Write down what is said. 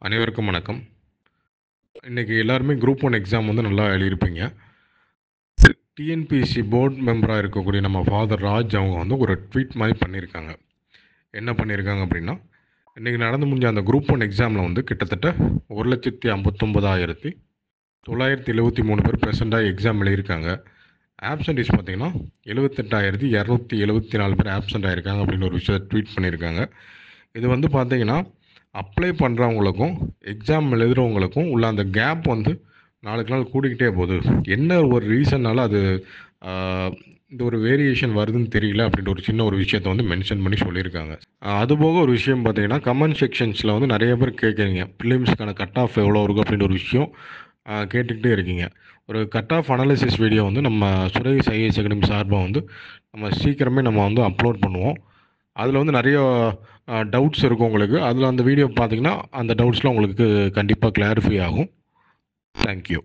அனைவருக்கும் வணக்கம். இன்னைக்கு எல்லாருமே குரூப் 1 எக்ஸாம் வந்து நல்லா எழுதியிருப்பீங்க. டிஎன்பிஎஸ்சி போர்ட் மெம்பரா இருக்கக்கூடிய நம்ம ஃபாதர் ராஜ் அவங்க வந்து ஒரு ட்வீட் மாரி பண்ணியிருக்காங்க. என்ன பண்ணியிருக்காங்க அப்படின்னா, இன்னைக்கு நடந்து முடிஞ்ச அந்த குரூப் 1 எக்ஸாமில் வந்து கிட்டத்தட்ட 1,59,973 பேர் ப்ரெசென்ட் ஆகி எக்ஸாம் எழுதியிருக்காங்க. ஆப்சென்டீஸ் பார்த்தீங்கன்னா 78,274 பேர் ஆப்சென்ட் ஆகியிருக்காங்க அப்படின்னு ஒரு விஷயத்தை ட்வீட் பண்ணியிருக்காங்க. இது வந்து பார்த்தீங்கன்னா, அப்ளை பண்ணுறவங்களுக்கும் எக்ஸாம் எழுதுகிறவங்களுக்கும் உள்ள அந்த கேப் வந்து நாளுக்கு நாள் கூடிக்கிட்டே போகுது. என்ன ஒரு ரீசன்னால அது இந்த ஒரு வேரியேஷன் வருதுன்னு தெரியல அப்படின்ற ஒரு சின்ன ஒரு விஷயத்த வந்து மென்ஷன் பண்ணி சொல்லியிருக்காங்க. அதுபோக ஒரு விஷயம் பார்த்தீங்கன்னா, கமெண்ட் செக்ஷன்ஸில் வந்து நிறைய பேர் கேட்குறீங்க. ப்ரிலிம்ஸ்க்கான கட் ஆஃப் எவ்வளோ இருக்கும் அப்படின்ற ஒரு விஷயம் கேட்டுக்கிட்டே இருக்கீங்க. ஒரு கட் ஆஃப் அனாலிசிஸ் வீடியோ வந்து நம்ம சுரேஷ் ஐஏஎஸ் அகாடமி சார்பாக வந்து நம்ம சீக்கிரமே நம்ம வந்து அப்லோட் பண்ணுவோம். அதில் வந்து நிறைய டவுட்ஸ் இருக்கும் உங்களுக்கு. அதில் அந்த வீடியோ பார்த்தீங்கன்னா, அந்த டவுட்ஸ்லாம் உங்களுக்கு கண்டிப்பாக கிளாரிஃபை ஆகும். Thank you.